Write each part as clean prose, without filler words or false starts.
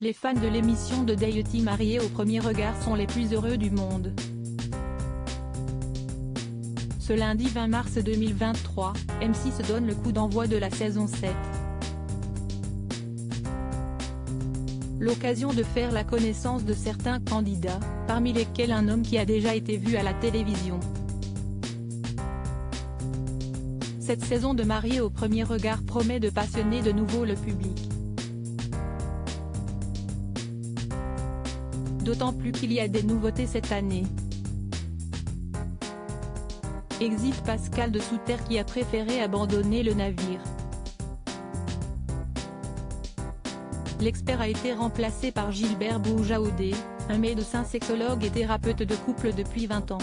Les fans de l'émission de Deity Mariés au premier regard sont les plus heureux du monde. Ce lundi 20 mars 2023, M6 donne le coup d'envoi de la saison 7. L'occasion de faire la connaissance de certains candidats, parmi lesquels un homme qui a déjà été vu à la télévision. Cette saison de Mariés au premier regard promet de passionner de nouveau le public. D'autant plus qu'il y a des nouveautés cette année. Exit Pascal de Souter qui a préféré abandonner le navire. L'expert a été remplacé par Gilbert Boujaoudé, un médecin sexologue et thérapeute de couple depuis 20 ans.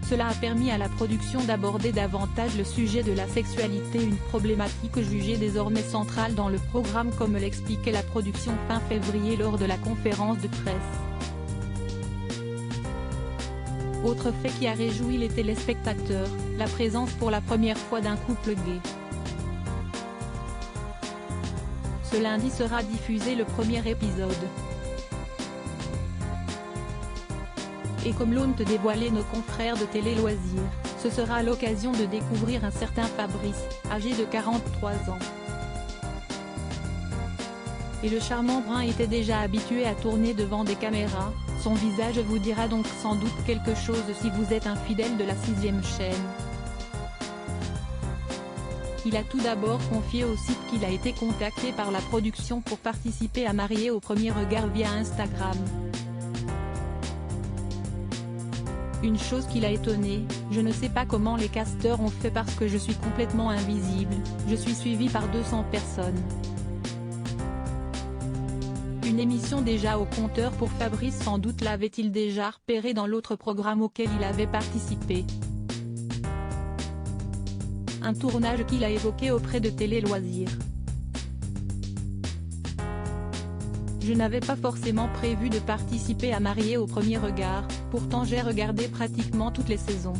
Cela a permis à la production d'aborder davantage le sujet de la sexualité, une problématique jugée désormais centrale dans le programme, comme l'expliquait la production fin février lors de la conférence de presse. Autre fait qui a réjoui les téléspectateurs, la présence pour la première fois d'un couple gay. Ce lundi sera diffusé le premier épisode. Et comme l'ont dévoilé nos confrères de Télé Loisirs, ce sera l'occasion de découvrir un certain Fabrice, âgé de 43 ans. Et le charmant brun était déjà habitué à tourner devant des caméras, son visage vous dira donc sans doute quelque chose si vous êtes un fidèle de la 6e chaîne. Il a tout d'abord confié au site qu'il a été contacté par la production pour participer à Mariés au premier regard via Instagram. Une chose qui l'a étonné, je ne sais pas comment les casteurs ont fait parce que je suis complètement invisible, je suis suivi par 200 personnes. Une émission déjà au compteur pour Fabrice, sans doute l'avait-il déjà repéré dans l'autre programme auquel il avait participé. Un tournage qu'il a évoqué auprès de Télé Loisirs. Je n'avais pas forcément prévu de participer à Mariés au premier regard, pourtant j'ai regardé pratiquement toutes les saisons.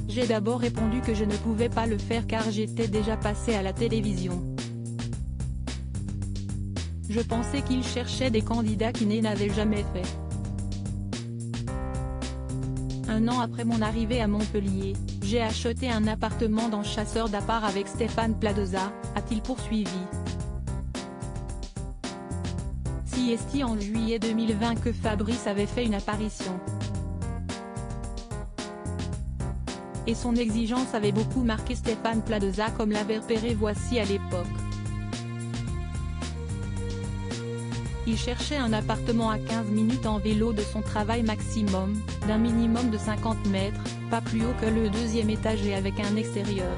J'ai d'abord répondu que je ne pouvais pas le faire car j'étais déjà passé à la télévision. Je pensais qu'il cherchait des candidats qui n'avaient jamais fait. Un an après mon arrivée à Montpellier, j'ai acheté un appartement dans Chasseurs d'appart avec Stéphane Plaza, a-t-il poursuivi. C'est en juillet 2020 que Fabrice avait fait une apparition. Et son exigence avait beaucoup marqué Stéphane Plaza, comme l'avait repéré Voici à l'époque. Il cherchait un appartement à 15 minutes en vélo de son travail maximum, d'un minimum de 50 mètres, pas plus haut que le 2e étage et avec un extérieur.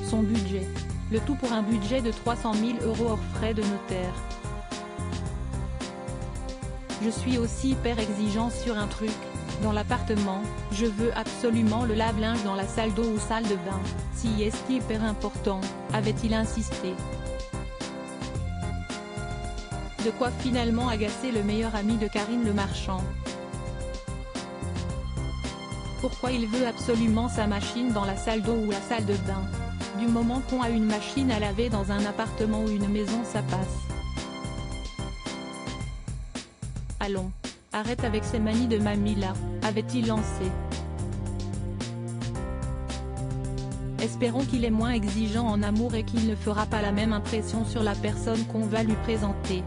Son budget. Le tout pour un budget de 300 000 € hors frais de notaire. Je suis aussi hyper exigeant sur un truc, dans l'appartement, je veux absolument le lave-linge dans la salle d'eau ou salle de bain, c'est hyper important, avait-il insisté. De quoi finalement agacer le meilleur ami de Karine Le Marchand. Pourquoi il veut absolument sa machine dans la salle d'eau ou la salle de bain? Du moment qu'on a une machine à laver dans un appartement ou une maison, ça passe. Allons, arrête avec ces manies de mamie là, avait-il lancé. Espérons qu'il est moins exigeant en amour et qu'il ne fera pas la même impression sur la personne qu'on va lui présenter.